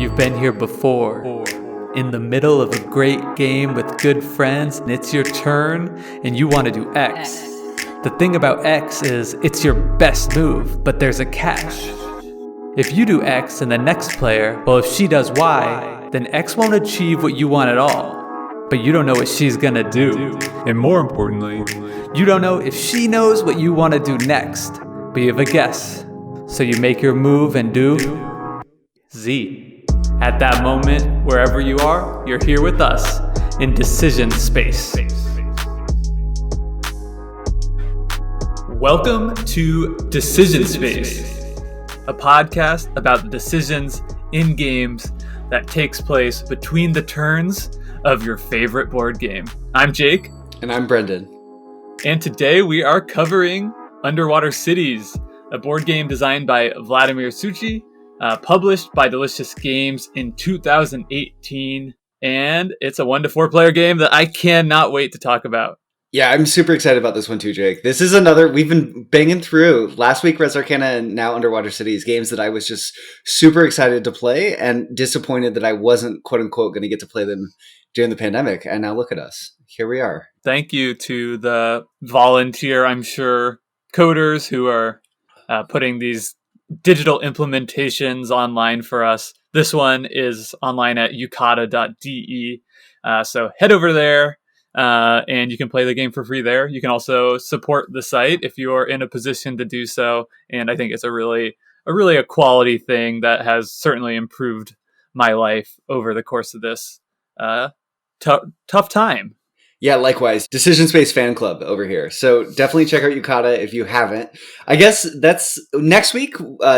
you've been here before. In the middle of a great game with good friends, and it's your turn, and you want to do X. The thing about X is it's your best move, but there's a catch. If you do X and the next player, well, if she does Y, then X won't achieve what you want at all. But you don't know what she's gonna do. And more importantly, you don't know if she knows what you want to do next, but you have a guess. So you make your move and do Z. At that moment, wherever you are, you're here with us in Decision Space. Welcome to Decision Space, a podcast about the decisions in games that takes place between the turns of your favorite board game. I'm Jake. And I'm Brendan. And today we are covering Underwater Cities, a board game designed by Vladimir Suchy, published by Delicious Games in 2018. And it's a 1 to 4 player game that I cannot wait to talk about. Yeah, I'm super excited about this one too, Jake. This is another, we've been banging through last week Res Arcana and now Underwater Cities, games that I was just super excited to play and disappointed that I wasn't quote unquote going to get to play them during the pandemic. And now look at us. Here we are. Thank you to the volunteer, I'm sure, coders who are putting these digital implementations online for us. This one is online at yukata.de. So head over there. And you can play the game for free there. You can also support the site if you're in a position to do so. And I think it's a really a quality thing that has certainly improved my life over the course of this tough time. Yeah, likewise. Decision Space Fan Club over here. So definitely check out Yukata if you haven't. I guess that's next week.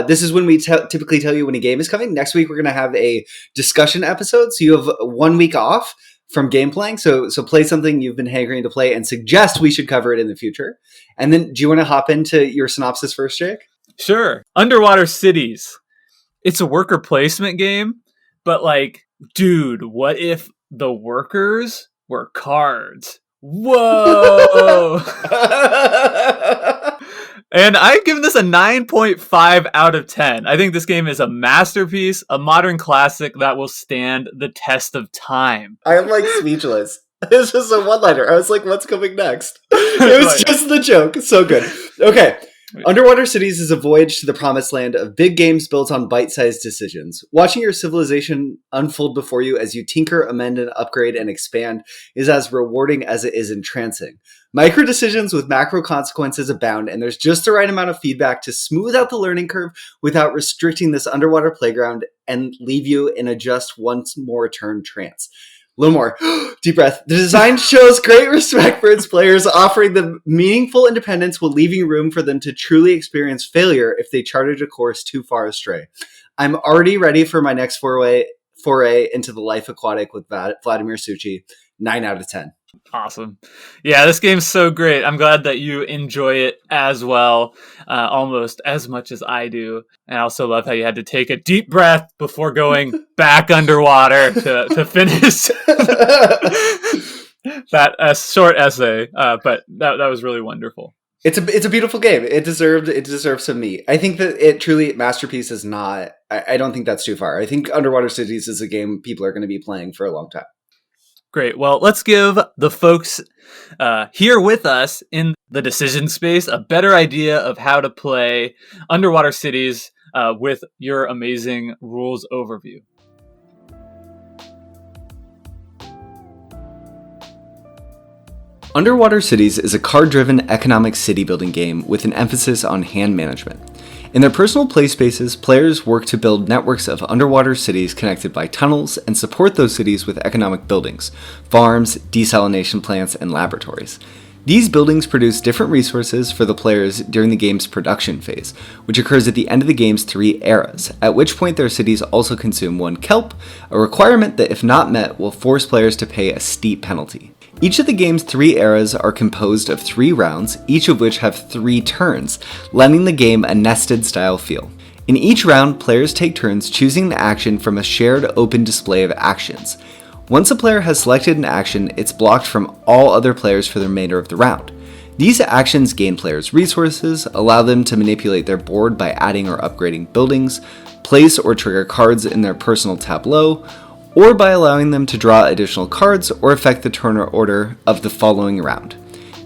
This is when we typically tell you when a game is coming. Next week, we're going to have a discussion episode. So you have 1 week off from game playing. So play something you've been hankering to play and suggest we should cover it in the future. And then do you want to hop into your synopsis first, Jake? Sure. Underwater Cities. It's a worker placement game, but like, dude, what if the workers were cards? Whoa! And I've given this a 9.5 out of 10. I think this game is a masterpiece, a modern classic that will stand the test of time. I am like speechless. It's just a one-liner. I was like, what's coming next? It was just the joke. So good. Okay. Underwater Cities is a voyage to the promised land of big games built on bite-sized decisions. Watching your civilization unfold before you as you tinker, amend, and upgrade and expand is as rewarding as it is entrancing. Micro decisions with macro consequences abound, and there's just the right amount of feedback to smooth out the learning curve without restricting this underwater playground and leave you in a just once more turn trance. A little more. Deep breath. The design shows great respect for its players, offering them meaningful independence while leaving room for them to truly experience failure if they charted a course too far astray. I'm already ready for my next foray into the life aquatic with Vladimir Suchy. 9 out of 10. Awesome. Yeah, this game's so great. I'm glad that you enjoy it as well, almost as much as I do. And I also love how you had to take a deep breath before going back underwater to finish that short essay. But that was really wonderful. It's a beautiful game. It deserves some meat. I think that it truly masterpiece is not. I don't think that's too far. I think Underwater Cities is a game people are going to be playing for a long time. Great. Well, let's give the folks here with us in the decision space a better idea of how to play Underwater Cities with your amazing rules overview. Underwater Cities is a card-driven economic city-building game with an emphasis on hand management. In their personal play spaces, players work to build networks of underwater cities connected by tunnels and support those cities with economic buildings, farms, desalination plants, and laboratories. These buildings produce different resources for the players during the game's production phase, which occurs at the end of the game's 3 eras, at which point their cities also consume 1 kelp, a requirement that if not met will force players to pay a steep penalty. Each of the game's 3 eras are composed of 3 rounds, each of which have 3 turns, lending the game a nested style feel. In each round, players take turns choosing the action from a shared open display of actions. Once a player has selected an action, it's blocked from all other players for the remainder of the round. These actions gain players resources, allow them to manipulate their board by adding or upgrading buildings, place or trigger cards in their personal tableau, or by allowing them to draw additional cards or affect the turn order of the following round.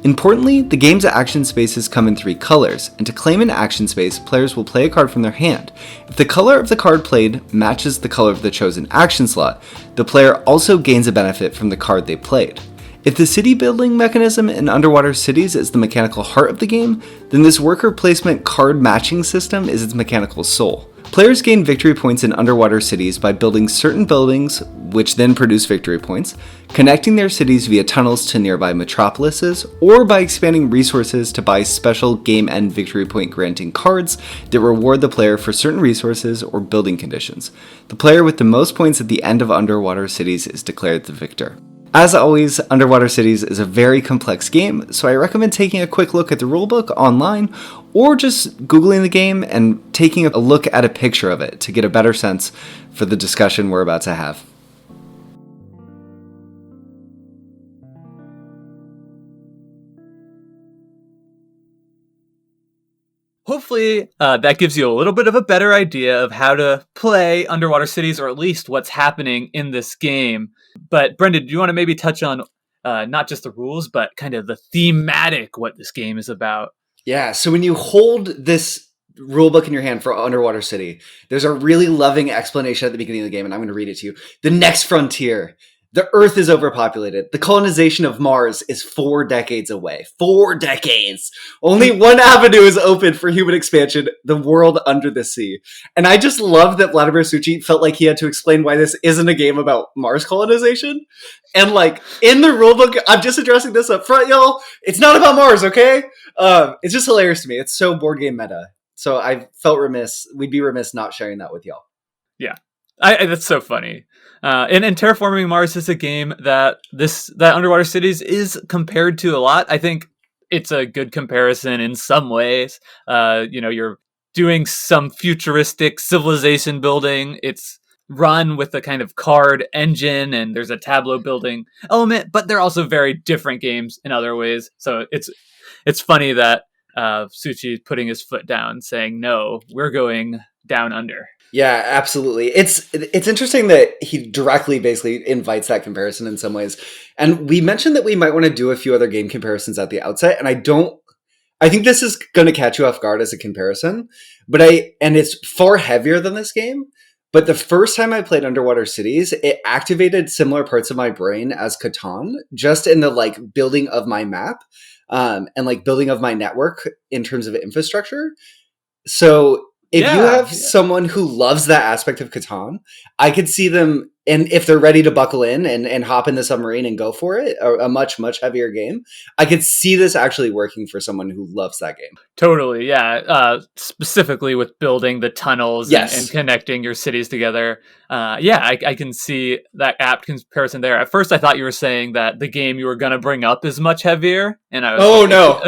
Importantly, the game's action spaces come in 3 colors, and to claim an action space, players will play a card from their hand. If the color of the card played matches the color of the chosen action slot, the player also gains a benefit from the card they played. If the city building mechanism in Underwater Cities is the mechanical heart of the game, then this worker placement card matching system is its mechanical soul. Players gain victory points in Underwater Cities by building certain buildings, which then produce victory points, connecting their cities via tunnels to nearby metropolises, or by expanding resources to buy special game end victory point granting cards that reward the player for certain resources or building conditions. The player with the most points at the end of Underwater Cities is declared the victor. As always, Underwater Cities is a very complex game, so I recommend taking a quick look at the rulebook online, or just Googling the game and taking a look at a picture of it to get a better sense for the discussion we're about to have. Hopefully, that gives you a little bit of a better idea of how to play Underwater Cities, or at least what's happening in this game. But Brendan, do you want to maybe touch on not just the rules, but kind of the thematic, what this game is about? Yeah, so when you hold this rulebook in your hand for Underwater City, there's a really loving explanation at the beginning of the game, and I'm going to read it to you. The next frontier. The Earth is overpopulated. The colonization of Mars is 4 decades away. 4 decades! Only one avenue is open for human expansion, the world under the sea. And I just love that Vladimir Suchy felt like he had to explain why this isn't a game about Mars colonization. And like, in the rulebook, I'm just addressing this up front, y'all. It's not about Mars, okay? It's just hilarious to me. It's so board game meta. So I felt remiss. We'd be remiss not sharing that with y'all. Yeah. That's so funny. And Terraforming Mars is a game that Underwater Cities is compared to a lot. I think it's a good comparison in some ways. You're doing some futuristic civilization building. It's run with a kind of card engine, and there's a tableau building element, but they're also very different games in other ways. So it's funny that Suchi is putting his foot down, saying, "No, we're going down under." Yeah, absolutely. It's interesting that he directly basically invites that comparison in some ways. And we mentioned that we might want to do a few other game comparisons at the outset, and I think this is going to catch you off guard as a comparison, and it's far heavier than this game. But the first time I played Underwater Cities, it activated similar parts of my brain as Catan, just in the like building of my map, and like building of my network in terms of infrastructure. So if you have someone who loves that aspect of Catan, I could see them, and if they're ready to buckle in and hop in the submarine and go for it, a much, much heavier game, I could see this actually working for someone who loves that game. Totally, yeah. Specifically with building the tunnels and connecting your cities together. I can see that apt comparison there. At first, I thought you were saying that the game you were going to bring up is much heavier, and I was no.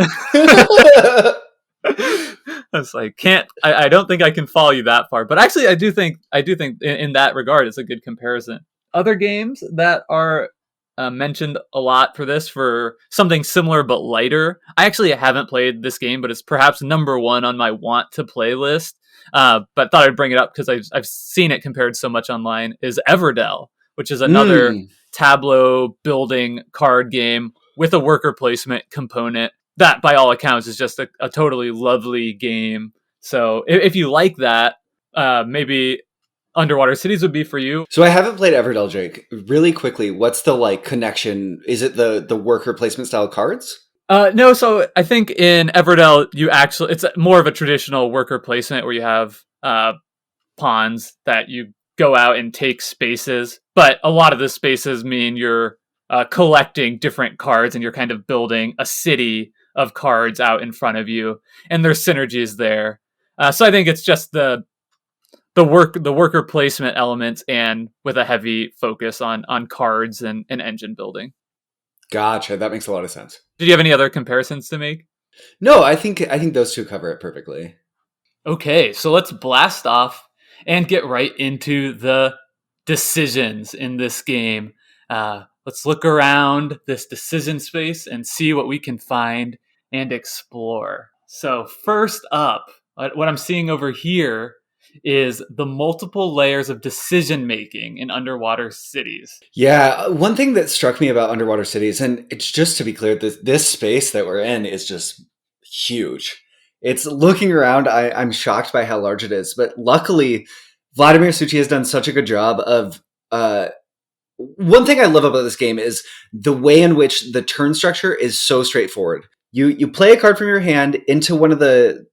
I was like, I don't think I can follow you that far. But actually, I do think in that regard, it's a good comparison. Other games that are mentioned a lot for this, for something similar but lighter. I actually haven't played this game, but it's perhaps number 1 on my want to play list. But thought I'd bring it up because I've seen it compared so much online, is Everdell, which is another tableau building card game with a worker placement component. That, by all accounts, is just a totally lovely game. So if you like that, maybe Underwater Cities would be for you. So I haven't played Everdell, Jake. Really quickly, what's the like connection? Is it the worker placement style cards? No, so I think in Everdell, it's more of a traditional worker placement where you have pawns that you go out and take spaces. But a lot of the spaces mean you're collecting different cards, and you're kind of building a city of cards out in front of you, and there's synergies there. So I think it's just the worker placement elements, and with a heavy focus on cards and engine building. Gotcha. That makes a lot of sense. Did you have any other comparisons to make? No, I think those two cover it perfectly. Okay, so let's blast off and get right into the decisions in this game. Let's look around this decision space and see what we can find and explore. So first up, what I'm seeing over here is the multiple layers of decision making in underwater cities. Yeah, one thing that struck me about underwater cities, and it's just to be clear, this space that we're in is just huge. It's looking around, I'm shocked by how large it is. But luckily, Vladimir Suchi has done such a good job of. One thing I love about this game is the way in which the turn structure is so straightforward. You play a card from your hand into one of the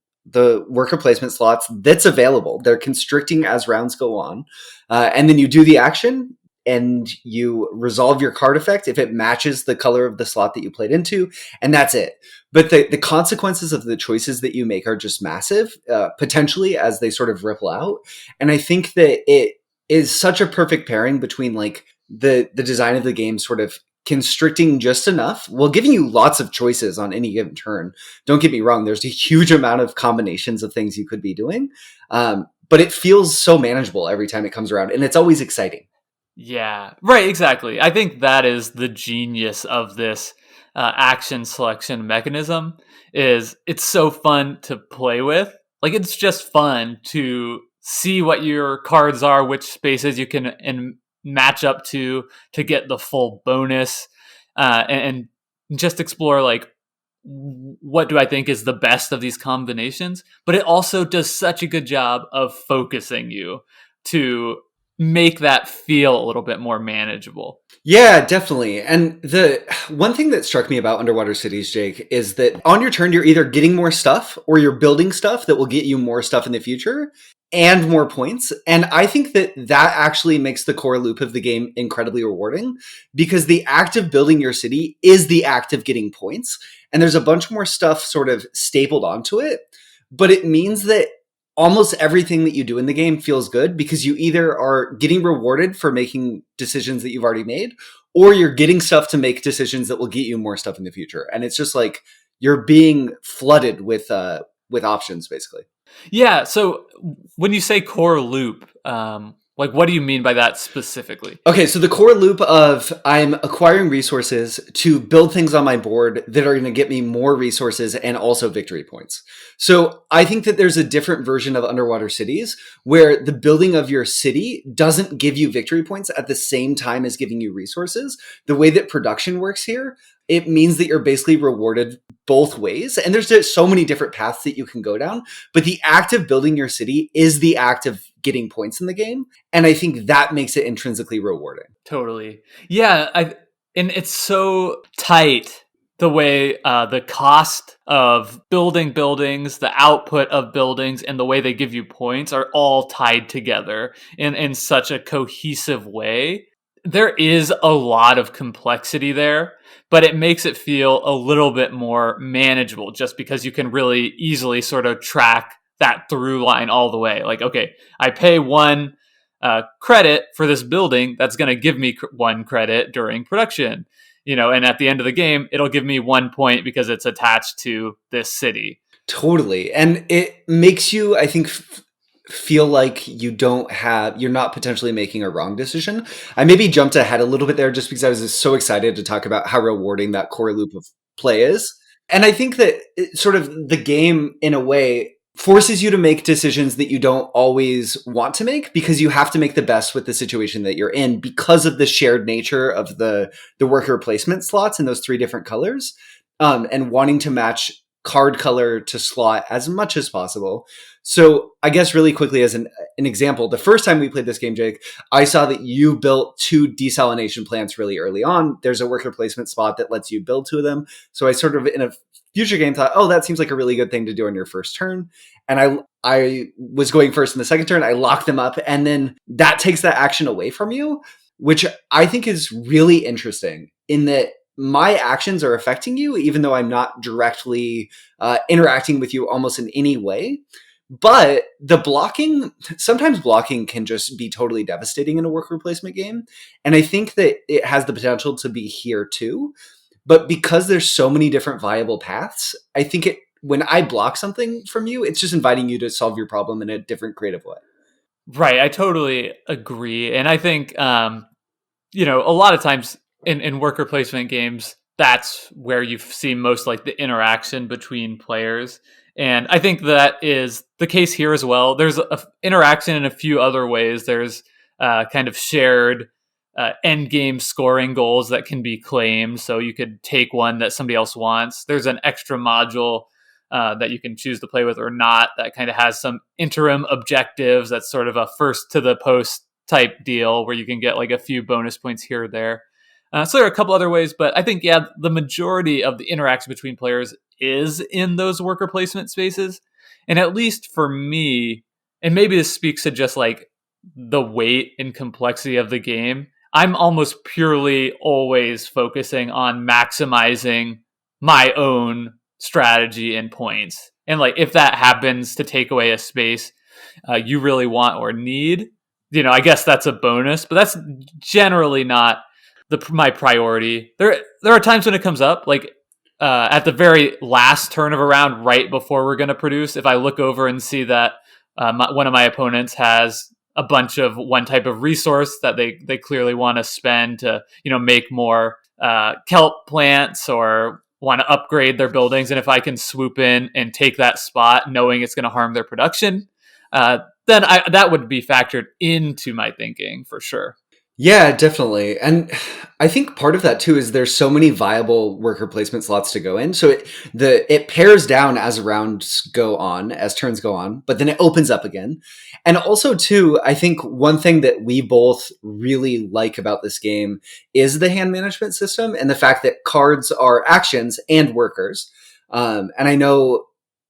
worker placement slots that's available. They're constricting as rounds go on, and then you do the action and you resolve your card effect if it matches the color of the slot that you played into, and that's it. But the consequences of the choices that you make are just massive, potentially, as they sort of ripple out. And I think that it is such a perfect pairing between like the design of the game sort of constricting just enough while giving you lots of choices on any given turn. Don't get me wrong, there's a huge amount of combinations of things you could be doing, but it feels so manageable every time it comes around, and it's always exciting. Yeah, right, exactly. I think that is the genius of this action selection mechanism is it's so fun to play with. Like it's just fun to see what your cards are, which spaces you can and match up to get the full bonus, and just explore like what do I think is the best of these combinations. But it also does such a good job of focusing you to make that feel a little bit more manageable. Yeah, definitely. And the one thing that struck me about Underwater Cities, Jake, is that on your turn, you're either getting more stuff or you're building stuff that will get you more stuff in the future and more points. And I think that that actually makes the core loop of the game incredibly rewarding because the act of building your city is the act of getting points. And there's a bunch more stuff sort of stapled onto it. But it means that almost everything that you do in the game feels good because you either are getting rewarded for making decisions that you've already made or you're getting stuff to make decisions that will get you more stuff in the future. And it's just like you're being flooded with options basically. Yeah. So when you say core loop, like what do you mean by that specifically? Okay, so the core loop of I'm acquiring resources to build things on my board that are going to get me more resources and also victory points. So I think that there's a different version of Underwater Cities where the building of your city doesn't give you victory points at the same time as giving you resources. The way that production works here, it means that you're basically rewarded both ways. And there's just so many different paths that you can go down. But the act of building your city is the act of getting points in the game. And I think that makes it intrinsically rewarding. Totally. Yeah. And it's so tight the way the cost of building buildings, the output of buildings, and the way they give you points are all tied together in such a cohesive way. There is a lot of complexity there, but it makes it feel a little bit more manageable just because you can really easily sort of track that through line all the way. Like, okay, I pay one credit for this building that's going to give me one credit during production, and at the end of the game, it'll give me 1 point because it's attached to this city. Totally. And it makes you, I think, feel like you're not potentially making a wrong decision. I maybe jumped ahead a little bit there just because I was just so excited to talk about how rewarding that core loop of play is. And I think that sort of the game, in a way, forces you to make decisions that you don't always want to make because you have to make the best with the situation that you're in because of the shared nature of the worker placement slots in those three different colors, and wanting to match card color to slot as much as possible. So I guess really quickly as an example, the first time we played this game, Jake, I saw that you built 2 desalination plants really early on. There's a worker placement spot that lets you build 2 of them. So I sort of in a future game thought, oh, that seems like a really good thing to do on your first turn. And I was going first in the second turn. I locked them up, and then that takes that action away from you, which I think is really interesting in that my actions are affecting you, even though I'm not directly interacting with you almost in any way. But sometimes blocking can just be totally devastating in a work replacement game. And I think that it has the potential to be here too. But because there's so many different viable paths, I think when I block something from you, it's just inviting you to solve your problem in a different creative way. Right. I totally agree. And I think, a lot of times in worker placement games, that's where you see most like the interaction between players. And I think that is the case here as well. There's interaction in a few other ways. There's kind of shared end game scoring goals that can be claimed. So you could take one that somebody else wants. There's an extra module that you can choose to play with or not that kind of has some interim objectives. That's sort of a first to the post type deal where you can get like a few bonus points here or there. So there are a couple other ways, but I think, yeah, the majority of the interaction between players is in those worker placement spaces. And at least for me, and maybe this speaks to just like the weight and complexity of the game, I'm almost purely always focusing on maximizing my own strategy and points. And like if that happens to take away a space you really want or need, I guess that's a bonus, but that's generally not my priority. There are times when it comes up, like at the very last turn of a round, right before we're going to produce, if I look over and see that one of my opponents has a bunch of one type of resource that they clearly want to spend to make more kelp plants or want to upgrade their buildings, and if I can swoop in and take that spot knowing it's going to harm their production, then that would be factored into my thinking for sure. Yeah, definitely. And I think part of that too is there's so many viable worker placement slots to go in. So it pairs down as rounds go on, as turns go on, but then it opens up again. And also too, I think one thing that we both really like about this game is the hand management system and the fact that cards are actions and workers. And I know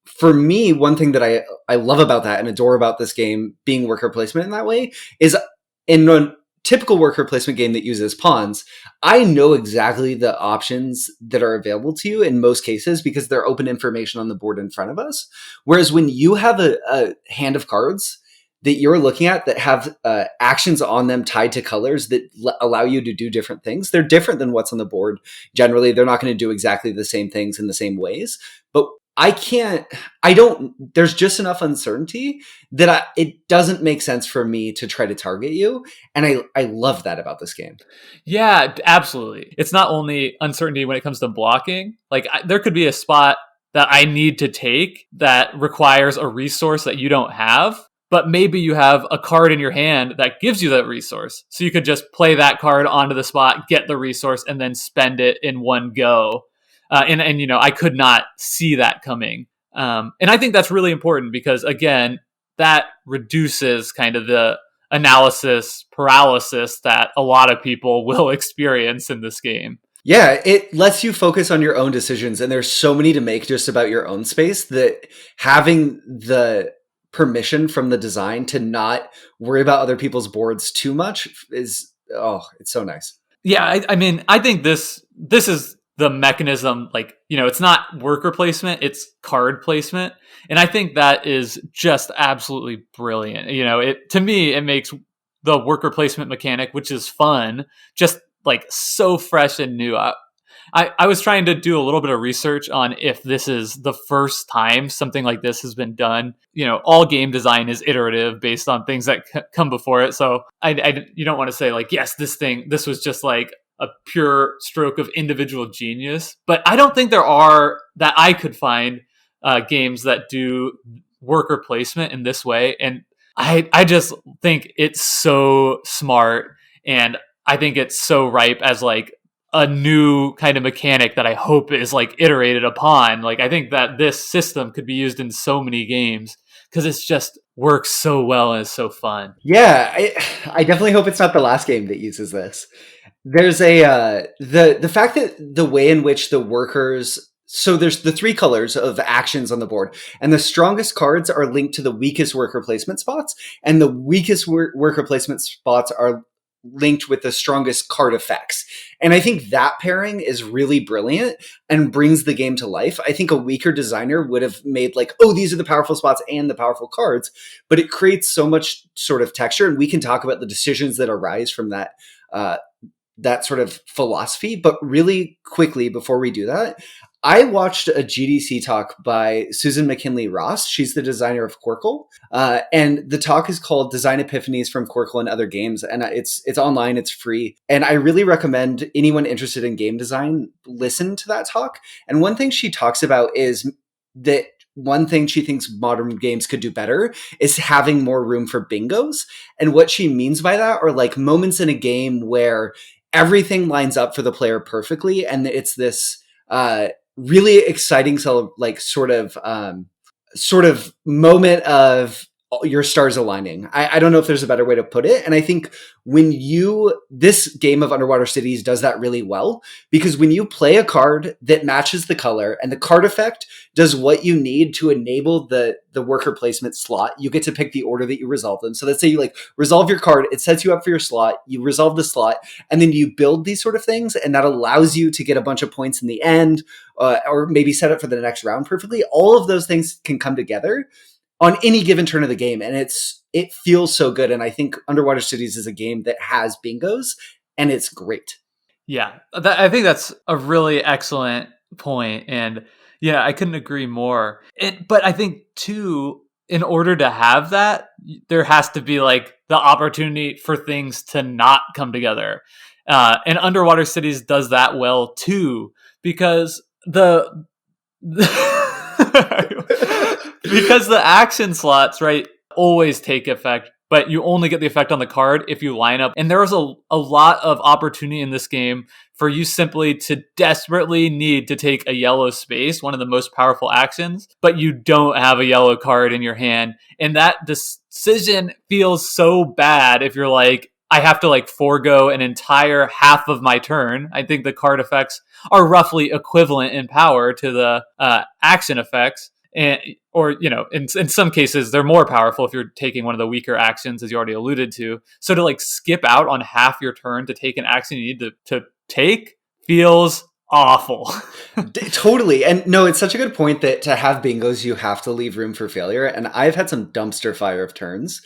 for me, one thing that I love about that and adore about this game being worker placement in that way is in a typical worker placement game that uses pawns, I know exactly the options that are available to you in most cases because they're open information on the board in front of us. Whereas when you have a hand of cards that you're looking at that have actions on them tied to colors that allow you to do different things, they're different than what's on the board. Generally, they're not going to do exactly the same things in the same ways. But there's just enough uncertainty that it doesn't make sense for me to try to target you. And I love that about this game. Yeah, absolutely. It's not only uncertainty when it comes to blocking. Like there could be a spot that I need to take that requires a resource that you don't have, but maybe you have a card in your hand that gives you that resource. So you could just play that card onto the spot, get the resource, and then spend it in one go. And I could not see that coming. And I think that's really important because, again, that reduces kind of the analysis paralysis that a lot of people will experience in this game. Yeah, it lets you focus on your own decisions. And there's so many to make just about your own space that having the permission from the design to not worry about other people's boards too much it's so nice. Yeah, I mean, I think this is the mechanism, like, it's not worker placement, it's card placement. And I think that is just absolutely brilliant. To me, it makes the worker placement mechanic, which is fun, just like so fresh and new. I was trying to do a little bit of research on if this is the first time something like this has been done. All game design is iterative based on things that come before it. So you don't want to say like, yes, this was just like a pure stroke of individual genius. But I don't think there are, that I could find, games that do worker placement in this way. And I just think it's so smart. And I think it's so ripe as like a new kind of mechanic that I hope is like iterated upon. Like, I think that this system could be used in so many games because it's just works so well and is so fun. Yeah, I definitely hope it's not the last game that uses this. There's the fact that the way in which the workers, so there's the three colors of actions on the board, and the strongest cards are linked to the weakest worker placement spots, and the weakest worker placement spots are linked with the strongest card effects. And I think that pairing is really brilliant and brings the game to life. I think a weaker designer would have made like, oh, these are the powerful spots and the powerful cards, but it creates so much sort of texture. And we can talk about the decisions that arise from that sort of philosophy. But really quickly, before we do that, I watched a GDC talk by Susan McKinley Ross. She's the designer of Quirkle. And the talk is called Design Epiphanies from Quirkle and Other Games. And it's online, it's free. And I really recommend anyone interested in game design listen to that talk. And one thing she talks about is that one thing she thinks modern games could do better is having more room for bingos. And what she means by that are like moments in a game where everything lines up for the player perfectly. And it's this really exciting sort of moment of your stars aligning. I don't know if there's a better way to put it. And I think this game of Underwater Cities does that really well, because when you play a card that matches the color and the card effect does what you need to enable the worker placement slot, you get to pick the order that you resolve them. So let's say you like resolve your card, it sets you up for your slot, you resolve the slot, and then you build these sort of things. And that allows you to get a bunch of points in the end, or maybe set up for the next round perfectly. All of those things can come together on any given turn of the game, and it feels so good. And I think Underwater Cities is a game that has bingos, and it's great. Yeah, I think that's a really excellent point, and yeah, I couldn't agree more. But I think too, in order to have that, there has to be like the opportunity for things to not come together, and Underwater Cities does that well too, because because the action slots, right, always take effect, but you only get the effect on the card if you line up. And there was a lot of opportunity in this game for you simply to desperately need to take a yellow space, one of the most powerful actions, but you don't have a yellow card in your hand. And that decision feels so bad if you're like, I have to like forego an entire half of my turn. I think the card effects are roughly equivalent in power to the action effects. And, or, you know, in some cases, they're more powerful if you're taking one of the weaker actions, as you already alluded to. So to like skip out on half your turn to take an action you need to take feels awful. Totally. And no, it's such a good point that to have bingos, you have to leave room for failure. And I've had some dumpster fire of turns.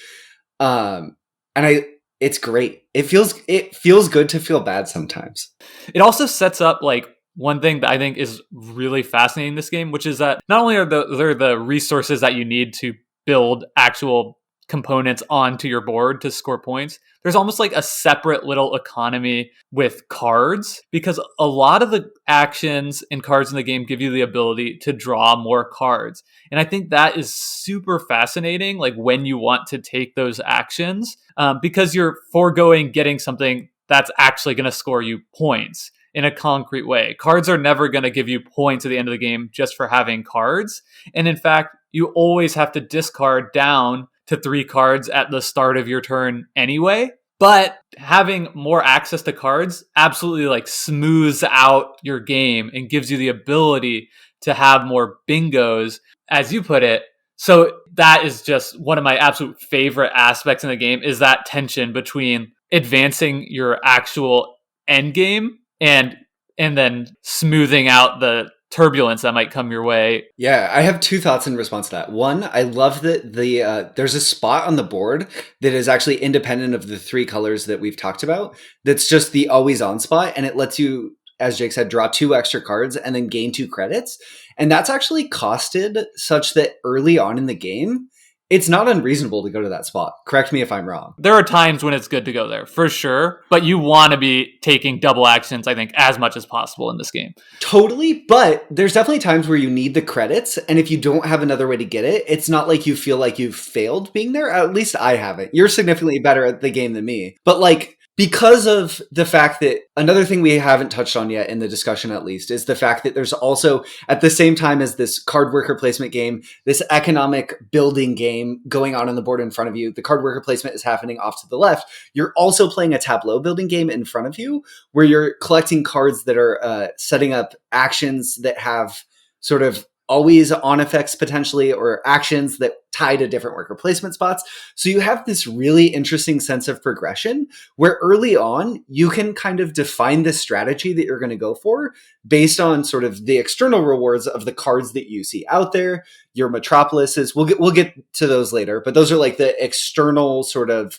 It's great. It feels good to feel bad sometimes. It also sets up like one thing that I think is really fascinating in this game, which is that not only are there the resources that you need to build actual components onto your board to score points, there's almost like a separate little economy with cards, because a lot of the actions and cards in the game give you the ability to draw more cards. And I think that is super fascinating, like when you want to take those actions, because you're foregoing getting something that's actually going to score you points in a concrete way. Cards are never going to give you points at the end of the game just for having cards. And in fact, you always have to discard down to 3 cards at the start of your turn anyway. But having more access to cards absolutely like smooths out your game and gives you the ability to have more bingos, as you put it. So that is just one of my absolute favorite aspects in the game, is that tension between advancing your actual end game and then smoothing out the turbulence that might come your way. Yeah, I have 2 thoughts in response to that. One, I love that there's a spot on the board that is actually independent of the 3 colors that we've talked about. That's just the always on spot, and it lets you, as Jake said, draw 2 extra cards and then gain 2 credits. And that's actually costed such that early on in the game, it's not unreasonable to go to that spot. Correct me if I'm wrong. There are times when it's good to go there, for sure. But you want to be taking double actions, I think, as much as possible in this game. Totally. But there's definitely times where you need the credits. And if you don't have another way to get it, it's not like you feel like you've failed being there. At least I haven't. You're significantly better at the game than me. But like, because of the fact that another thing we haven't touched on yet in the discussion, at least, is the fact that there's also, at the same time as this card worker placement game, this economic building game going on the board in front of you. The card worker placement is happening off to the left. You're also playing a tableau building game in front of you, where you're collecting cards that are setting up actions that have sort of always on effects potentially, or actions that tie to different worker placement spots. So you have this really interesting sense of progression where early on you can kind of define the strategy that you're going to go for based on sort of the external rewards of the cards that you see out there. Your metropolises, we'll get to those later, but those are like the external sort of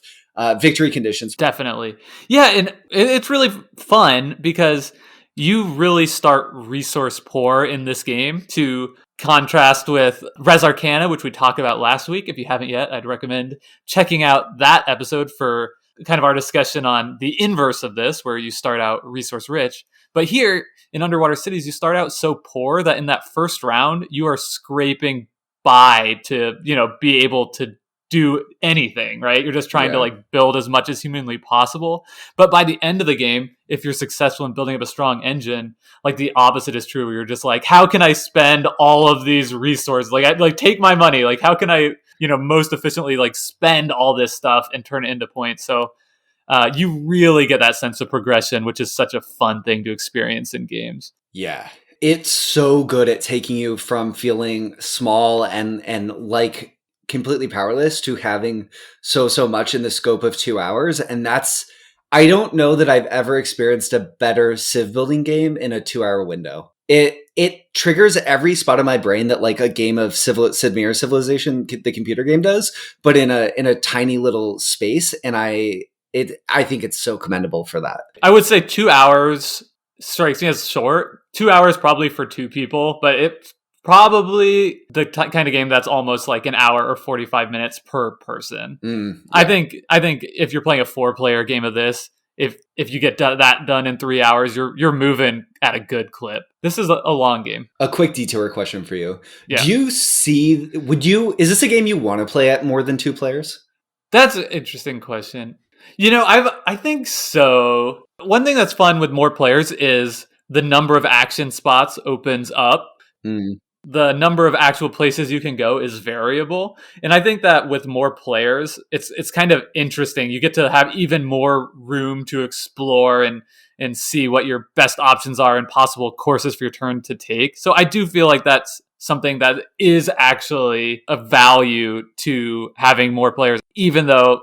victory conditions. Definitely. Yeah, and it's really fun because you really start resource poor in this game, to contrast with Res Arcana, which we talked about last week. If you haven't yet, I'd recommend checking out that episode for kind of our discussion on the inverse of this, where you start out resource rich. But here in Underwater Cities, you start out so poor that in that first round, you are scraping spy to, be able to do anything, right? You're just trying to like build as much as humanly possible. But by the end of the game, if you're successful in building up a strong engine, like the opposite is true. Where you're just like, how can I spend all of these resources? Like take my money. Like, how can I, most efficiently like spend all this stuff and turn it into points? So you really get that sense of progression, which is such a fun thing to experience in games. Yeah. It's so good at taking you from feeling small and like completely powerless to having so much in the scope of 2 hours. And I don't know that I've ever experienced a better civ building game in a 2-hour window. It triggers every spot of my brain that like a game of Sid Meier's Civilization, the computer game, does, but in a tiny little space. And I think it's so commendable for that. I would say 2 hours strikes me as short. 2 hours probably for two people, but it's probably the kind of game that's almost like an hour or 45 minutes per person. Yeah. I think if you're playing a 4-player game of this, if you get that done in 3 hours, you're moving at a good clip. This is a long game. A quick detour question for you. Yeah. Is this a game you want to play at more than 2 players? That's an interesting question. I think so. One thing that's fun with more players is the number of action spots opens up. The number of actual places you can go is variable. And I think that with more players, it's kind of interesting. You get to have even more room to explore and see what your best options are and possible courses for your turn to take. So I do feel like that's something that is actually a value to having more players, even though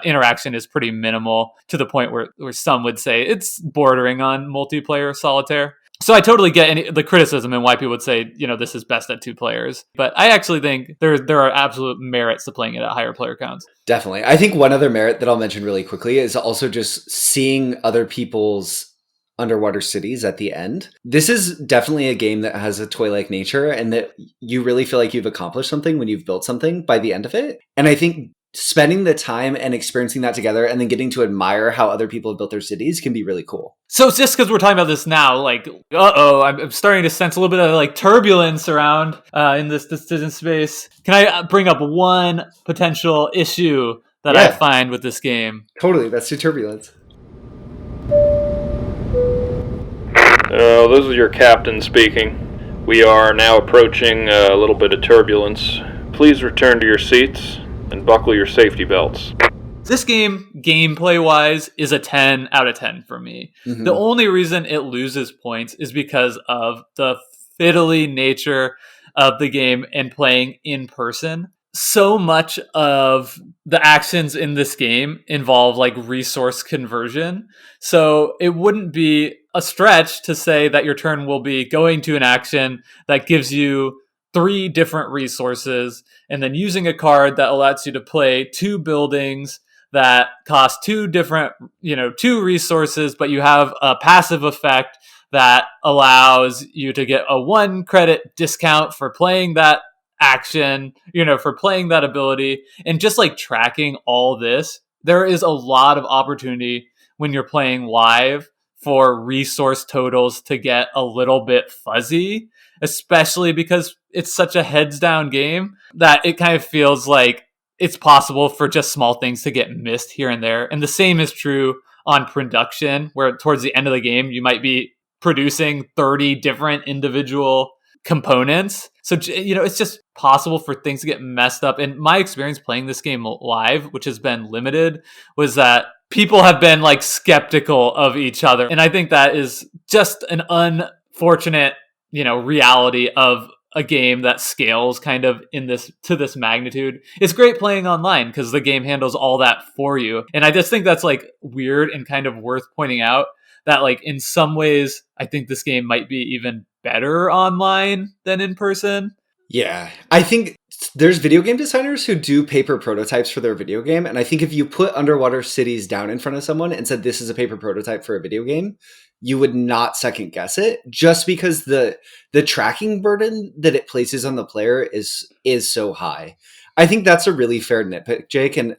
interaction is pretty minimal, to the point where some would say it's bordering on multiplayer solitaire. So I totally get the criticism and why people would say, this is best at 2 players. But I actually think there are absolute merits to playing it at higher player counts. Definitely. I think one other merit that I'll mention really quickly is also just seeing other people's underwater cities at the end. This is definitely a game that has a toy-like nature, and that you really feel like you've accomplished something when you've built something by the end of it. And I think spending the time and experiencing that together and then getting to admire how other people have built their cities can be really cool. So it's just because we're talking about this now, like, I'm starting to sense a little bit of like turbulence around in this decision space. Can I bring up one potential issue that I find with this game? Totally, that's your turbulence. This is your captain speaking. We are now approaching a little bit of turbulence. Please return to your seats and buckle your safety belts. This game, gameplay-wise, is a 10 out of 10 for me. Mm-hmm. The only reason it loses points is because of the fiddly nature of the game and playing in person. So much of the actions in this game involve like resource conversion. So it wouldn't be a stretch to say that your turn will be going to an action that gives you 3 different resources, and then using a card that allows you to play 2 buildings that cost 2 different, 2 resources, but you have a passive effect that allows you to get a 1 credit discount for playing that action, for playing that ability. And just like tracking all this, there is a lot of opportunity when you're playing live for resource totals to get a little bit fuzzy, especially because it's such a heads down game that it kind of feels like it's possible for just small things to get missed here and there. And the same is true on production, where towards the end of the game, you might be producing 30 different individual components. So, it's just possible for things to get messed up. And my experience playing this game live, which has been limited, was that people have been like skeptical of each other. And I think that is just an unfortunate, reality of a game that scales kind of to this magnitude. It's great playing online because the game handles all that for you. And I just think that's like weird and kind of worth pointing out that like in some ways, I think this game might be even better online than in person. Yeah, I think there's video game designers who do paper prototypes for their video game. And I think if you put underwater cities down in front of someone and said, this is a paper prototype for a video game, you would not second guess it, just because the tracking burden that it places on the player is so high. I think that's a really fair nitpick, Jake. And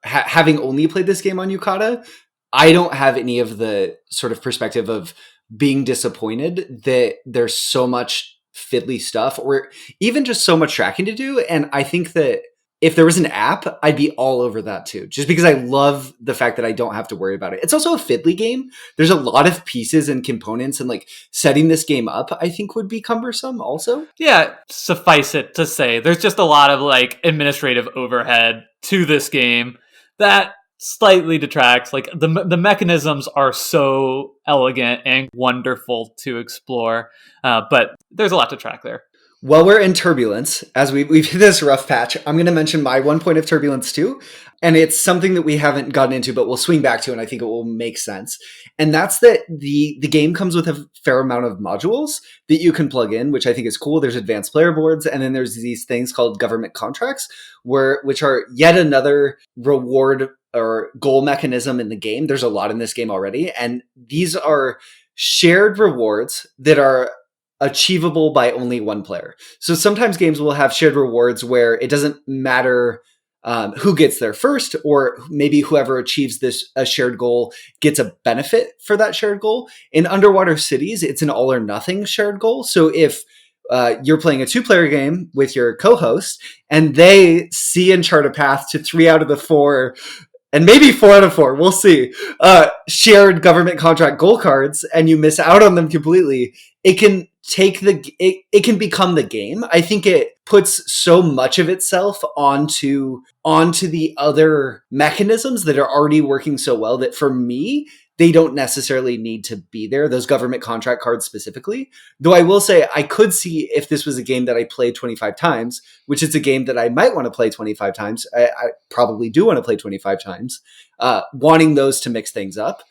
having only played this game on Yucata, I don't have any of the sort of perspective of being disappointed that there's so much fiddly stuff or even just so much tracking to do. And I think that if there was an app, I'd be all over that too, just because I love the fact that I don't have to worry about it. It's also a fiddly game. There's a lot of pieces and components, and like setting this game up, I think would be cumbersome also. Yeah, suffice it to say, there's just a lot of like administrative overhead to this game that slightly detracts. Like the mechanisms are so elegant and wonderful to explore, but there's a lot to track there. While we're in turbulence, as we've hit this rough patch, I'm going to mention my one point of turbulence too. And it's something that we haven't gotten into, but we'll swing back to, and I think it will make sense. And that's that the game comes with a fair amount of modules that you can plug in, which I think is cool. There's advanced player boards, and then there's these things called government contracts, which are yet another reward or goal mechanism in the game. There's a lot in this game already. And these are shared rewards that are achievable by only one player. So sometimes games will have shared rewards where it doesn't matter who gets there first, or maybe whoever achieves a shared goal gets a benefit for that shared goal. In Underwater Cities, it's an all or nothing shared goal. So if you're playing a 2-player game with your co-host and they see and chart a path to 3 out of the 4, and maybe 4 out of 4, we'll see, shared government contract goal cards, and you miss out on them completely, it can it can become the game. I think it puts so much of itself onto the other mechanisms that are already working so well that for me, they don't necessarily need to be there, those government contract cards specifically. Though I will say, I could see if this was a game that I played 25 times, which is a game that I might want to play 25 times. I probably do want to play 25 times, wanting those to mix things up.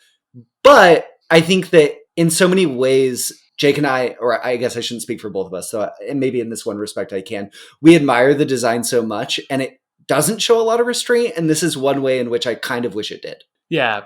But I think that in so many ways, Jake and I, or I guess I shouldn't speak for both of us, so and maybe in this one respect I can, we admire the design so much, and it doesn't show a lot of restraint, and this is one way in which I kind of wish it did. Yeah,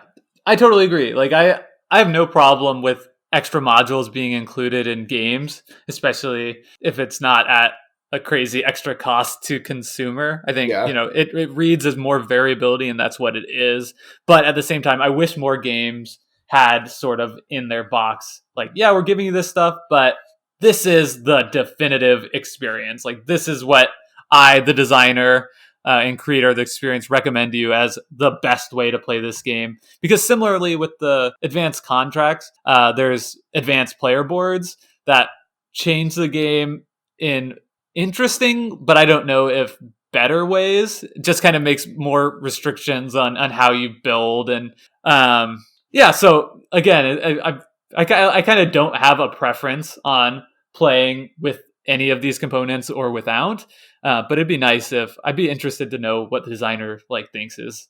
I totally agree. Like I have no problem with extra modules being included in games, especially if it's not at a crazy extra cost to consumer. I think, it reads as more variability, and that's what it is. But at the same time, I wish more games had sort of in their box, like, yeah, we're giving you this stuff, but this is the definitive experience. Like, this is what I, the designer and creator of the experience, recommend to you as the best way to play this game. Because similarly with the advanced contracts, there's advanced player boards that change the game in interesting, but I don't know if better ways. It just kind of makes more restrictions on how you build. And yeah, so again, I kind of don't have a preference on playing with any of these components or without, but it'd be nice if I'd be interested to know what the designer thinks is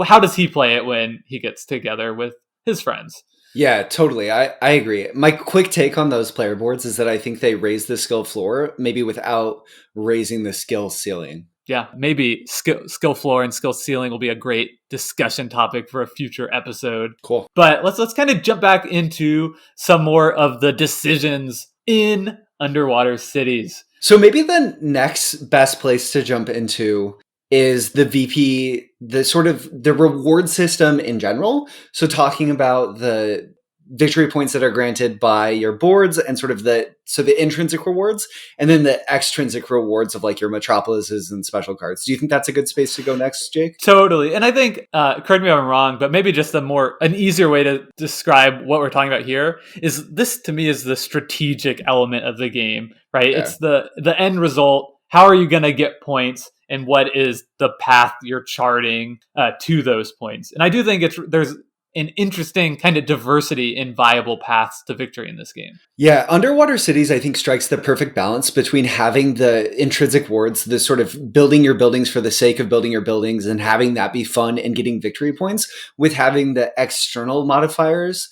how does he play it when he gets together with his friends. Yeah, totally. I agree. My quick take on those player boards is that I think they raise the skill floor, maybe without raising the skill ceiling. Yeah, maybe skill floor and skill ceiling will be a great discussion topic for a future episode. Cool. But let's kind of jump back into some more of the decisions in Underwater Cities. So maybe the next best place to jump into is the VP, the reward system in general. So talking about the victory points that are granted by your boards and sort of the intrinsic rewards, and then the extrinsic rewards of like your metropolises and special cards. Do you think that's a good space to go next, Jake? Totally. And I think, correct me if I'm wrong, but maybe just an easier way to describe what we're talking about here is this, to me, is the strategic element of the game, right? Yeah. It's the end result. How are you going to get points? And what is the path you're charting to those points? And I do think there's an interesting kind of diversity in viable paths to victory in this game. Yeah, Underwater Cities, I think, strikes the perfect balance between having the intrinsic rewards, the sort of building your buildings for the sake of building your buildings and having that be fun and getting victory points, with having the external modifiers,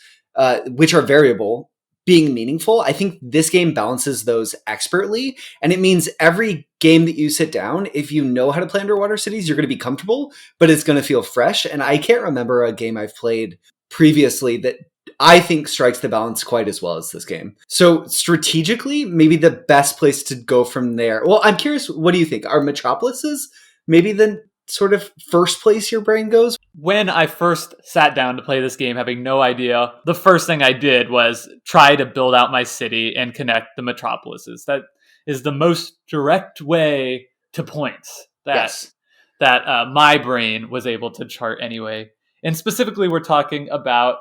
which are variable, being meaningful. I think this game balances those expertly, and it means every game that you sit down, if you know how to play Underwater Cities, you're going to be comfortable, but it's going to feel fresh. And I can't remember a game I've played previously that I think strikes the balance quite as well as this game. So strategically, maybe the best place to go from there. Well, I'm curious, what do you think? Are metropolises maybe the sort of first place your brain goes? When I first sat down to play this game, having no idea, the first thing I did was try to build out my city and connect the metropolises. That is the most direct way to points Yes. that my brain was able to chart anyway. And specifically, we're talking about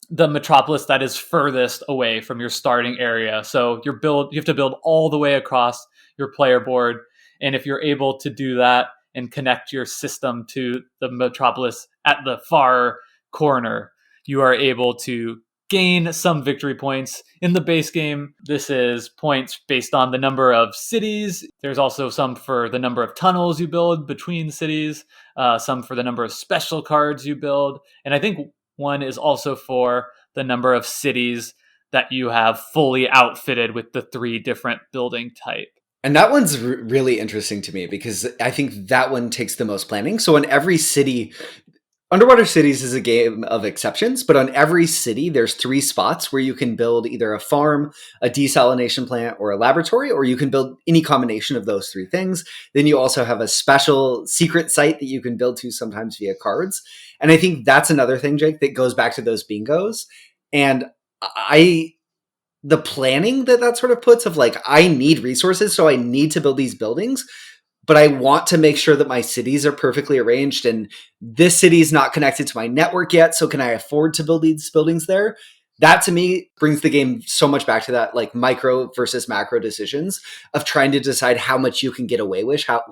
the metropolis that is furthest away from your starting area. So you have to build all the way across your player board, and if you're able to do that and connect your system to the metropolis at the far corner, you are able to gain some victory points. In the base game, this is points based on the number of cities. There's also some for the number of tunnels you build between cities, some for the number of special cards you build, and I think one is also for the number of cities that you have fully outfitted with the 3 different building type. And that one's really interesting to me because I think that one takes the most planning. So in every city, Underwater Cities is a game of exceptions, but on every city, there's 3 spots where you can build either a farm, a desalination plant, or a laboratory, or you can build any combination of those 3 things. Then you also have a special secret site that you can build to, sometimes via cards. And I think that's another thing, Jake, that goes back to those bingos. And the planning that sort of puts of like, I need resources, so I need to build these buildings, but I want to make sure that my cities are perfectly arranged, and this city is not connected to my network yet, so can I afford to build these buildings there? That to me brings the game so much back to that like micro versus macro decisions of trying to decide how much you can get away with, how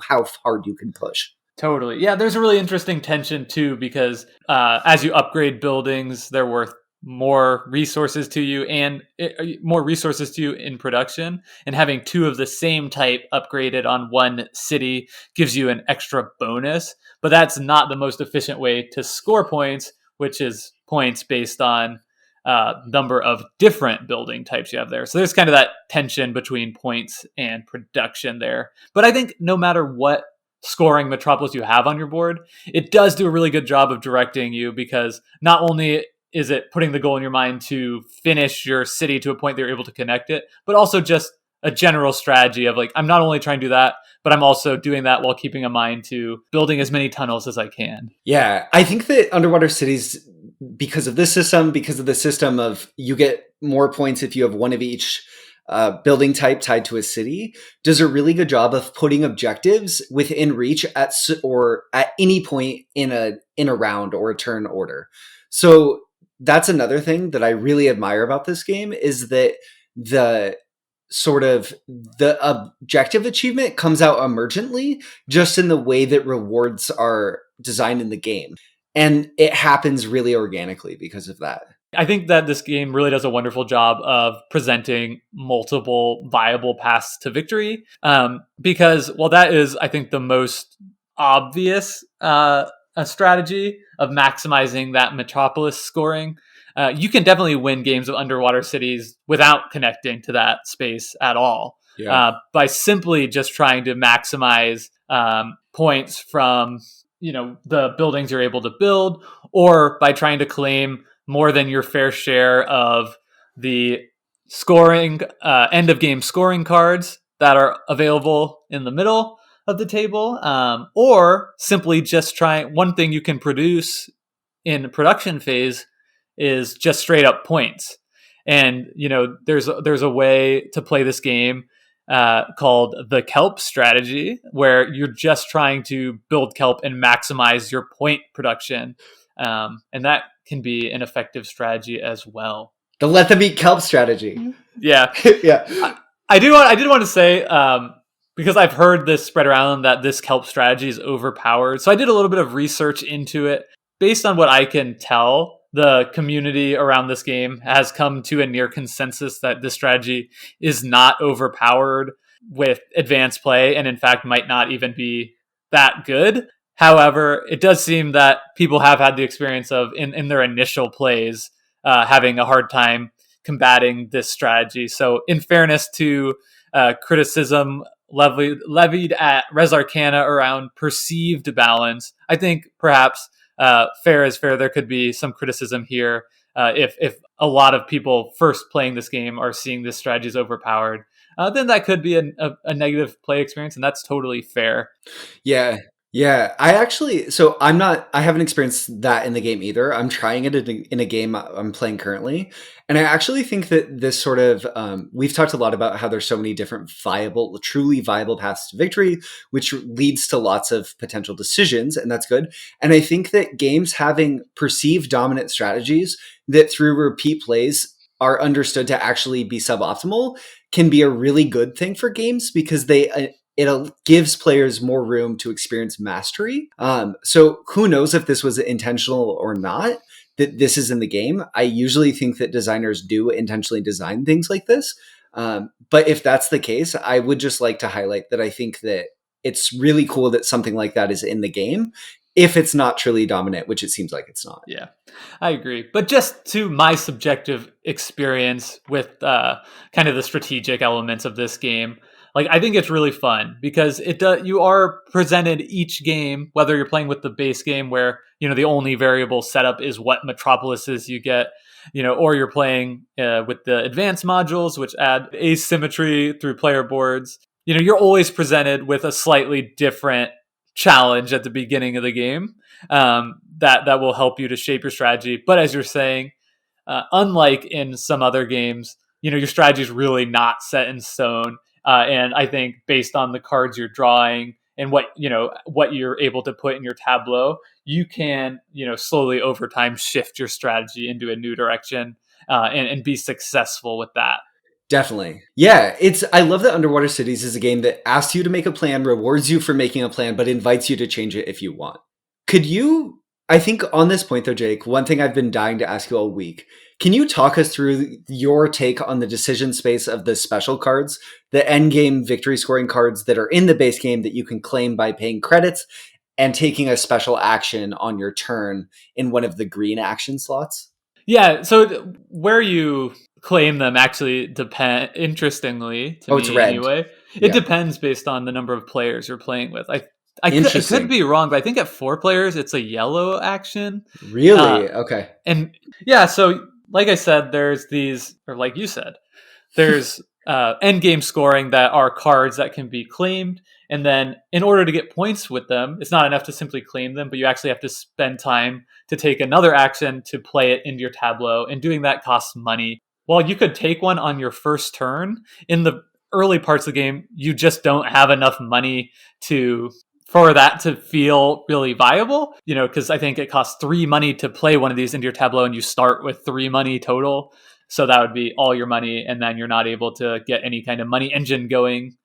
hard you can push. Totally. Yeah, there's a really interesting tension too, because as you upgrade buildings, they're worth more resources to you and more resources to you in production. And having 2 of the same type upgraded on one city gives you an extra bonus. But that's not the most efficient way to score points, which is points based on number of different building types you have there. So there's kind of that tension between points and production there. But I think no matter what scoring metropolis you have on your board, it does do a really good job of directing you, because not only is it putting the goal in your mind to finish your city to a point that you're able to connect it, but also just a general strategy of like, I'm not only trying to do that, but I'm also doing that while keeping in mind to building as many tunnels as I can. Yeah, I think that Underwater Cities, because of this system, because of the system of you get more points if you have one of each building type tied to a city, does a really good job of putting objectives within reach at any point in a round or a turn order. So that's another thing that I really admire about this game, is that the objective achievement comes out emergently just in the way that rewards are designed in the game. And it happens really organically because of that. I think that this game really does a wonderful job of presenting multiple viable paths to victory. Because while that is, I think, the most obvious strategy of maximizing that metropolis scoring, you can definitely win games of Underwater Cities without connecting to that space at all. Yeah. By simply just trying to maximize points from the buildings you're able to build, or by trying to claim more than your fair share of the scoring end of game scoring cards that are available in the middle of the table, or simply just trying. One thing you can produce in production phase is just straight up points. And there's a way to play this game called the Kelp strategy, where you're just trying to build Kelp and maximize your point production, and that can be an effective strategy as well. The let them eat kelp strategy. Yeah. Yeah. I did want to say, because I've heard this spread around, that this kelp strategy is overpowered. So I did a little bit of research into it. Based on what I can tell, the community around this game has come to a near consensus that this strategy is not overpowered with advanced play, and in fact might not even be that good. However, it does seem that people have had the experience of, in their initial plays, having a hard time combating this strategy. So in fairness to criticism levied at Res Arcana around perceived balance, I think perhaps fair is fair. There could be some criticism here if a lot of people first playing this game are seeing this strategy as overpowered. Then that could be a negative play experience, and that's totally fair. Yeah. Yeah, I haven't experienced that in the game either. I'm trying it in a game I'm playing currently. And I actually think that this sort of, we've talked a lot about how there's so many different truly viable paths to victory, which leads to lots of potential decisions, and that's good. And I think that games having perceived dominant strategies that through repeat plays are understood to actually be suboptimal can be a really good thing for games because it gives players more room to experience mastery. So who knows if this was intentional or not, that this is in the game. I usually think that designers do intentionally design things like this. But if that's the case, I would just like to highlight that I think that it's really cool that something like that is in the game if it's not truly dominant, which it seems like it's not. Yeah, I agree. But just to my subjective experience with kind of the strategic elements of this game, like I think it's really fun because you are presented each game, whether you're playing with the base game where, the only variable setup is what metropolises you get, or you're playing with the advanced modules, which add asymmetry through player boards. You're always presented with a slightly different challenge at the beginning of the game that will help you to shape your strategy. But as you're saying, unlike in some other games, your strategy is really not set in stone. And I think based on the cards you're drawing and what you're able to put in your tableau, you can slowly over time shift your strategy into a new direction and be successful with that. Definitely. Yeah, I love that Underwater Cities is a game that asks you to make a plan, rewards you for making a plan, but invites you to change it if you want. I think on this point though, Jake, one thing I've been dying to ask you all week, can you talk us through your take on the decision space of the special cards, the end game victory scoring cards that are in the base game that you can claim by paying credits and taking a special action on your turn in one of the green action slots? Yeah, so where you claim them actually depend, interestingly to Oh, it's me red. anyway, it Yeah. depends based on the number of players you're playing with. I could Interesting. be wrong, but I think at 4 players it's a yellow action. Uh, Really? Okay. and yeah, so like I said, there's these, or like you said, there's end game scoring that are cards that can be claimed. And then in order to get points with them, it's not enough to simply claim them, but you actually have to spend time to take another action to play it into your tableau. And doing that costs money. While you could take one on your first turn, in the early parts of the game, you just don't have enough money for that to feel really viable, because I think it costs 3 money to play one of these into your tableau and you start with 3 money total. So that would be all your money, and then you're not able to get any kind of money engine going.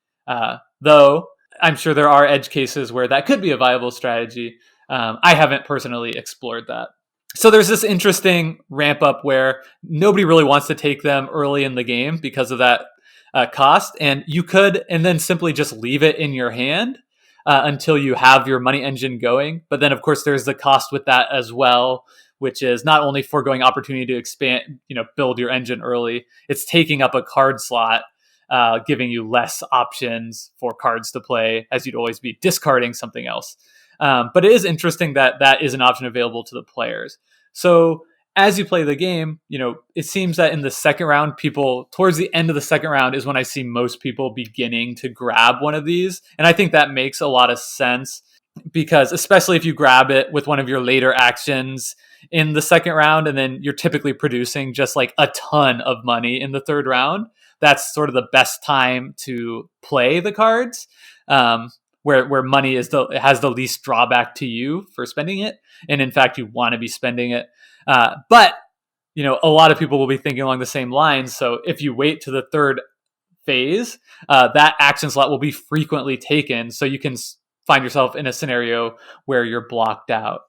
Though I'm sure there are edge cases where that could be a viable strategy. I haven't personally explored that. So there's this interesting ramp up where nobody really wants to take them early in the game because of that cost, and you could, and then simply just leave it in your hand until you have your money engine going. But then, of course, there's the cost with that as well, which is not only foregoing opportunity to expand, build your engine early, it's taking up a card slot, giving you less options for cards to play, as you'd always be discarding something else. But it is interesting that that is an option available to the players. So as you play the game, it seems that in the second round, towards the end of the second round is when I see most people beginning to grab one of these. And I think that makes a lot of sense because especially if you grab it with one of your later actions in the second round, and then you're typically producing just like a ton of money in the third round, that's sort of the best time to play the cards. Where money it has the least drawback to you for spending it, and in fact you want to be spending it. But a lot of people will be thinking along the same lines. So if you wait to the third phase, that action slot will be frequently taken, so you can find yourself in a scenario where you're blocked out.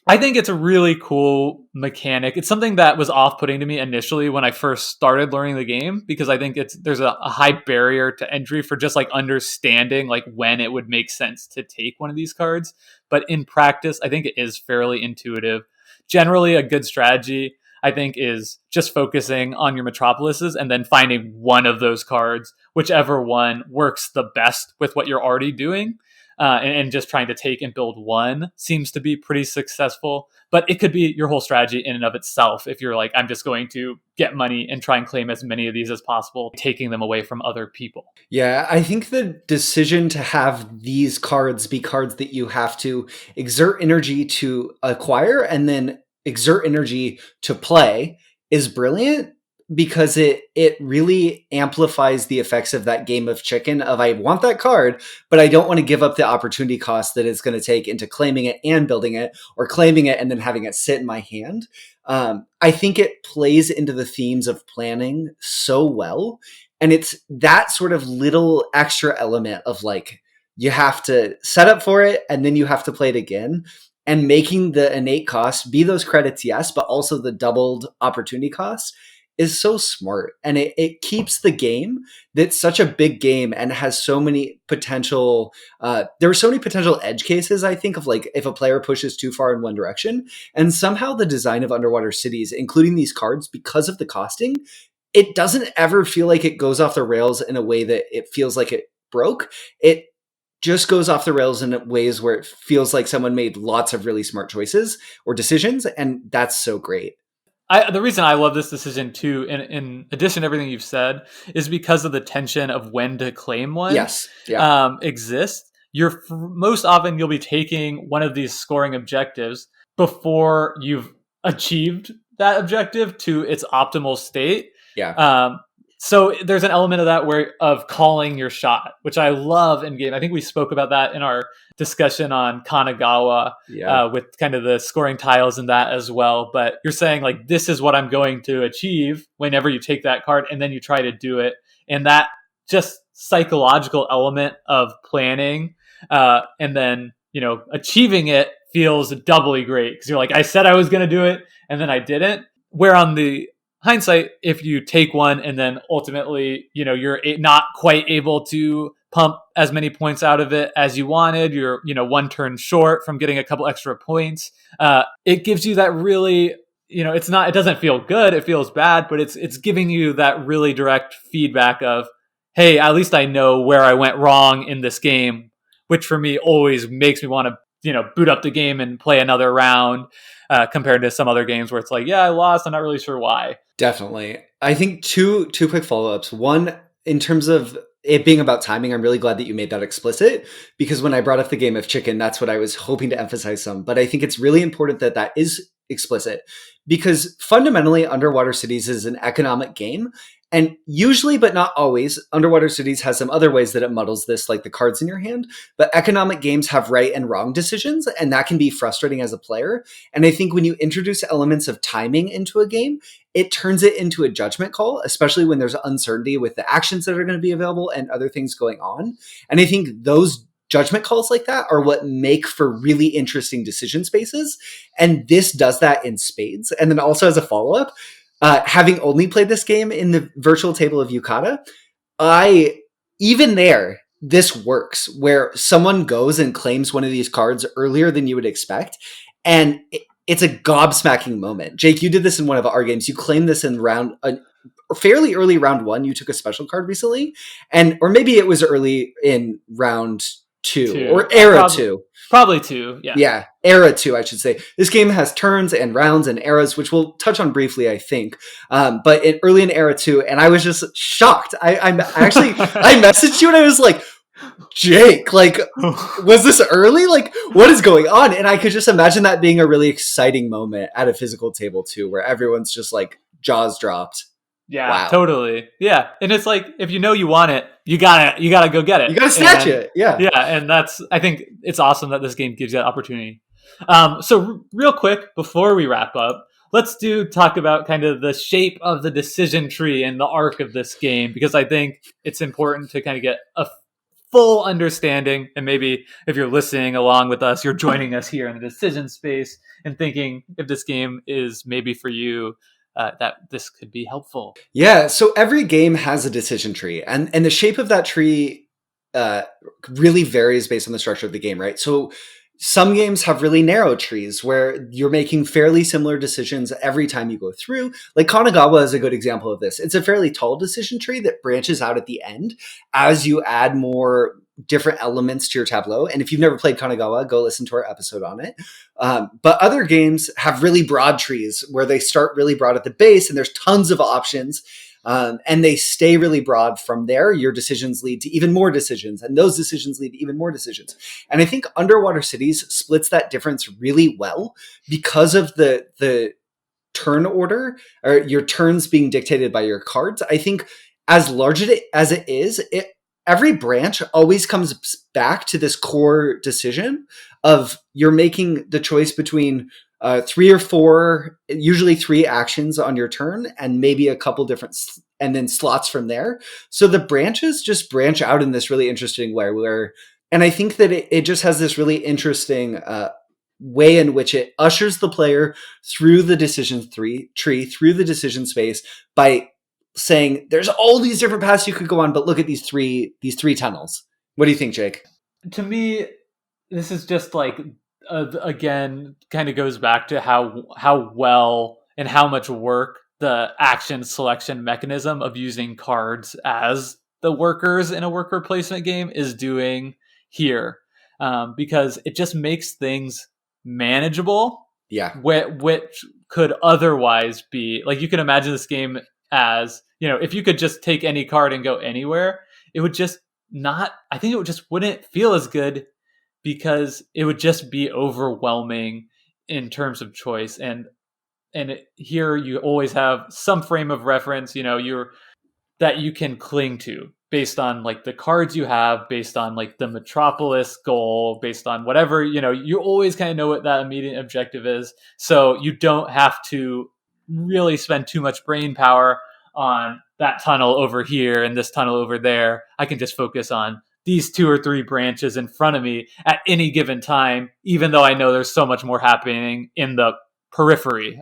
I think it's a really cool mechanic. It's something that was off-putting to me initially when I first started learning the game, because I think there's a high barrier to entry for just like understanding like when it would make sense to take one of these cards. But in practice, I think it is fairly intuitive. Generally, a good strategy, I think, is just focusing on your metropolises and then finding one of those cards, whichever one works the best with what you're already doing. and just trying to take and build one seems to be pretty successful. But it could be your whole strategy in and of itself. If you're like, I'm just going to get money and try and claim as many of these as possible, taking them away from other people. Yeah, I think the decision to have these cards be cards that you have to exert energy to acquire and then exert energy to play is brilliant, because it really amplifies the effects of that game of chicken of, I want that card, but I don't want to give up the opportunity cost that it's going to take into claiming it and building it, or claiming it and then having it sit in my hand. I think it plays into the themes of planning so well. And it's that sort of little extra element of like, you have to set up for it and then you have to play it again. And making the innate cost be those credits, yes, but also the doubled opportunity cost is so smart. And it keeps the game, that's such a big game and has so many potential, there were so many potential edge cases, I think, of like if a player pushes too far in one direction. And somehow the design of Underwater Cities, including these cards, because of the costing, it doesn't ever feel like it goes off the rails in a way that it feels like it broke. It just goes off the rails in ways where it feels like someone made lots of really smart choices or decisions. And that's so great. The reason I love this decision too, in addition to everything you've said, is because of the tension of when to claim one. Yes. Yeah. Exists. Most often you'll be taking one of these scoring objectives before you've achieved that objective to its optimal state. Yeah. So there's an element of that of calling your shot, which I love in game. I think we spoke about that in our discussion on Kanagawa, with kind of the scoring tiles and that as well. But you're saying like, this is what I'm going to achieve whenever you take that card, and then you try to do it. And that just psychological element of planning, and then, achieving it feels doubly great, because you're like, I said I was going to do it and then I didn't. Where on the hindsight, if you take one and then ultimately, you're not quite able to pump as many points out of it as you wanted, you're, one turn short from getting a couple extra points. It gives you that really, it doesn't feel good. It feels bad, but it's giving you that really direct feedback of, hey, at least I know where I went wrong in this game, which for me always makes me want to, boot up the game and play another round, compared to some other games where it's like, yeah, I lost, I'm not really sure why. Definitely. I think two quick follow-ups. One, in terms of it being about timing, I'm really glad that you made that explicit, because when I brought up the game of chicken, that's what I was hoping to emphasize some. But I think it's really important that is explicit, because fundamentally Underwater Cities is an economic game. And usually, but not always, Underwater Cities has some other ways that it muddles this, like the cards in your hand. But economic games have right and wrong decisions, and that can be frustrating as a player. And I think when you introduce elements of timing into a game, it turns it into a judgment call, especially when there's uncertainty with the actions that are going to be available and other things going on. And I think those judgment calls like that are what make for really interesting decision spaces. And this does that in spades. And then also as a follow-up, having only played this game in the virtual table of Yukata, this works, where someone goes and claims one of these cards earlier than you would expect. And it's a gobsmacking moment. Jake, you did this in one of our games. You claimed this in fairly early round one. You took a special card recently, or maybe it was early in round two. Or era two. Probably two, yeah. Yeah, era two, I should say. This game has turns and rounds and eras, which we'll touch on briefly, I think. But early in era two, and I was just shocked. I messaged you and I was like, Jake, like, was this early? Like, what is going on? And I could just imagine that being a really exciting moment at a physical table too, where everyone's just like jaws dropped. Yeah, wow. Totally. Yeah. And it's like, if you know you want it, you gotta go get it. You gotta snatch it. Yeah. Yeah. And I think it's awesome that this game gives you that opportunity. So real quick, before we wrap up, let's talk about kind of the shape of the decision tree and the arc of this game, because I think it's important to kind of get a full understanding. And maybe if you're listening along with us, you're joining us here in the decision space and thinking if this game is maybe for you, that this could be helpful. Yeah, so every game has a decision tree, and the shape of that tree really varies based on the structure of the game, right? So some games have really narrow trees where you're making fairly similar decisions every time you go through. Like Kanagawa is a good example of this. It's a fairly tall decision tree that branches out at the end as you add more different elements to your tableau. And if you've never played Kanagawa, go listen to our episode on it. But other games have really broad trees where they start really broad at the base and there's tons of options. And they stay really broad from there. Your decisions lead to even more decisions, and those decisions lead to even more decisions. And I think Underwater Cities splits that difference really well because of the turn order, or your turns being dictated by your cards. I think as large as it is, every branch always comes back to this core decision of you're making the choice between 3 or 4, usually 3 actions on your turn, and maybe a couple different and then slots from there. So the branches just branch out in this really interesting way and I think that it just has this really interesting way in which it ushers the player through the decision tree, through the decision space by saying there's all these different paths you could go on, but look at these three tunnels. What do you think, Jake? To me, this is just like, again, kind of goes back to how well and how much work the action selection mechanism of using cards as the workers in a worker placement game is doing here, because it just makes things manageable. Yeah. Which could otherwise be like, you can imagine this game as, if you could just take any card and go anywhere, it would just not, I think it just wouldn't feel as good because it would just be overwhelming in terms of choice. And here you always have some frame of reference, that you can cling to based on like the cards you have, based on like the Metropolis goal, based on whatever, you always kind of know what that immediate objective is. So you don't have to really spend too much brain power on that tunnel over here and this tunnel over there. I can just focus on these 2 or 3 branches in front of me at any given time, even though I know there's so much more happening in the periphery.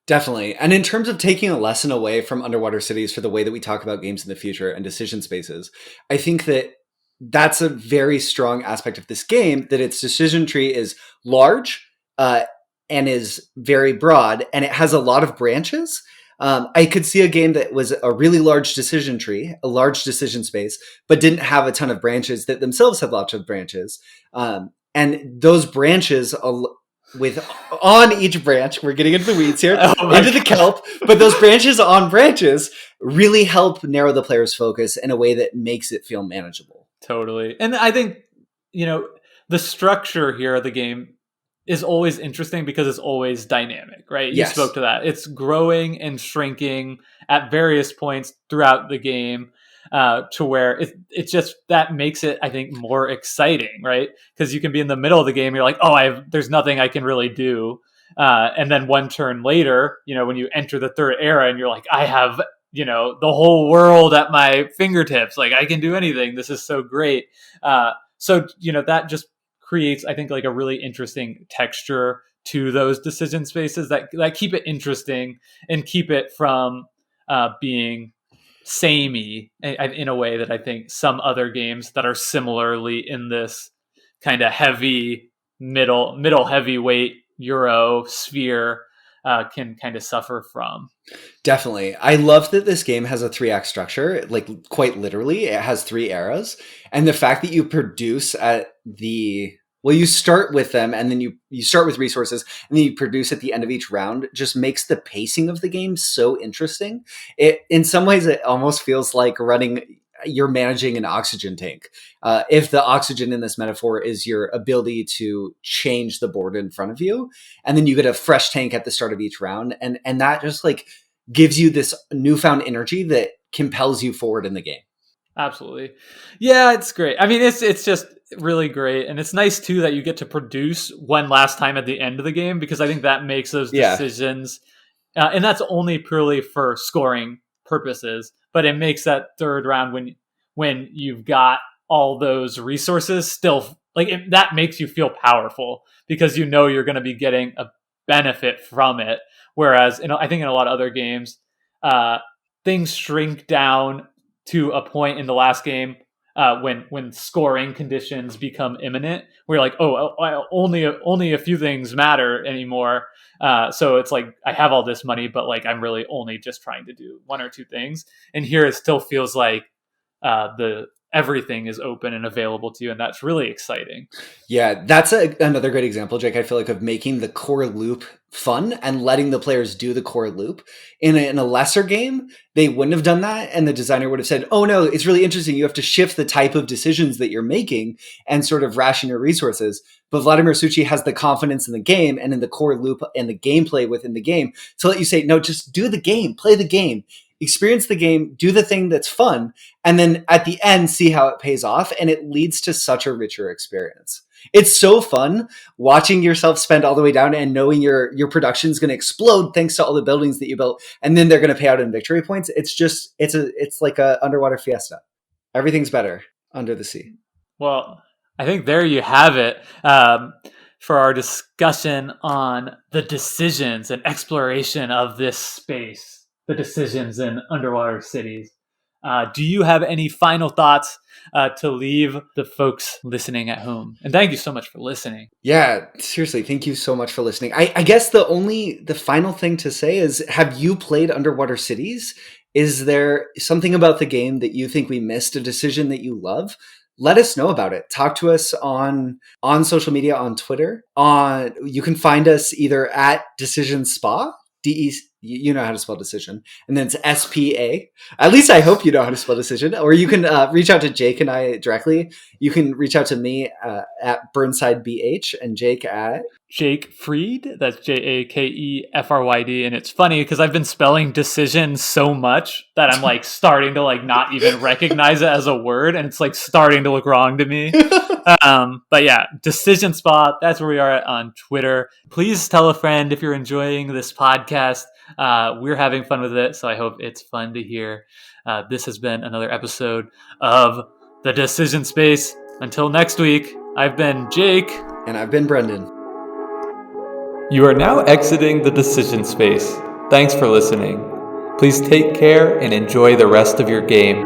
Definitely. And in terms of taking a lesson away from Underwater Cities for the way that we talk about games in the future and decision spaces, I think that that's a very strong aspect of this game, that its decision tree is large and is very broad, and it has a lot of branches. I could see a game that was a really large decision tree, a large decision space, but didn't have a ton of branches that themselves had lots of branches. And those branches on each branch, we're getting into the weeds here, into the kelp, but those branches on branches really help narrow the player's focus in a way that makes it feel manageable. Totally. And I think, the structure here of the game is always interesting because it's always dynamic, right? Yes. You spoke to that. It's growing and shrinking at various points throughout the game, to where it's just, that makes it, I think, more exciting, right? Because you can be in the middle of the game, you're like, there's nothing I can really do. And then one turn later, when you enter the third era and you're like, I have, the whole world at my fingertips. Like, I can do anything. This is so great. So that just creates, I think, like a really interesting texture to those decision spaces that keep it interesting and keep it from being samey in a way that I think some other games that are similarly in this kind of heavy middle heavyweight Euro sphere can kind of suffer from. Definitely. I love that this game has a 3-act structure, like quite literally. It has 3 eras. And the fact that you produce you start with them, and then you start with resources, and then you produce at the end of each round, just makes the pacing of the game so interesting. In some ways, it almost feels like you're managing an oxygen tank. If the oxygen in this metaphor is your ability to change the board in front of you, and then you get a fresh tank at the start of each round, and that just like gives you this newfound energy that compels you forward in the game. Absolutely. Yeah, it's great. I mean, it's just really great. And it's nice too that you get to produce one last time at the end of the game, because I think that makes those decisions, and that's only purely for scoring purposes, but it makes that third round when you've got all those resources still, like that makes you feel powerful because you're going to be getting a benefit from it. Whereas I think in a lot of other games, things shrink down to a point in the last game when scoring conditions become imminent, where you're like, only a few things matter anymore. So it's like, I have all this money, but like I'm really only just trying to do 1 or 2 things. And here it still feels like the everything is open and available to you, and that's really exciting. Yeah, that's another great example, Jake, I feel like, of making the core loop fun and letting the players do the core loop. In a lesser game, they wouldn't have done that, and the designer would have said, oh no, it's really interesting, you have to shift the type of decisions that you're making and sort of ration your resources. But Vladimir Suchy has the confidence in the game and in the core loop and the gameplay within the game to let you say, no, just do the game, play the game, experience the game, do the thing that's fun, and then at the end, see how it pays off. And it leads to such a richer experience. It's so fun watching yourself spend all the way down and knowing your production is going to explode thanks to all the buildings that you built, and then they're going to pay out in victory points. It's like a underwater fiesta. Everything's better under the sea. Well, I think there you have it for our discussion on the decisions and exploration of this space, the decisions in underwater cities. Do you have any final thoughts to leave the folks listening at home? And thank you so much for listening. Yeah, seriously, thank you so much for listening. I guess the final thing to say is, have you played Underwater Cities? Is there something about the game that you think we missed, a decision that you love? Let us know about it. Talk to us on social media, on Twitter. You can find us either at Decision Spa, you know how to spell decision, and then it's SPA. At least I hope you know how to spell decision. Or you can reach out to Jake and I directly. You can reach out to me at Burnside BH and Jake at Jake Fried. That's JAKEFRYD. And it's funny because I've been spelling decision so much that I'm like starting to like not even recognize it as a word, and it's like starting to look wrong to me. But yeah, Decision Spot, that's where we are at on Twitter. Please tell a friend if you're enjoying this podcast. We're having fun with it, so I hope it's fun to hear. This has been another episode of The Decision Space. Until next week, I've been Jake. And I've been Brendan. You are now exiting the Decision Space. Thanks for listening. Please take care and enjoy the rest of your game.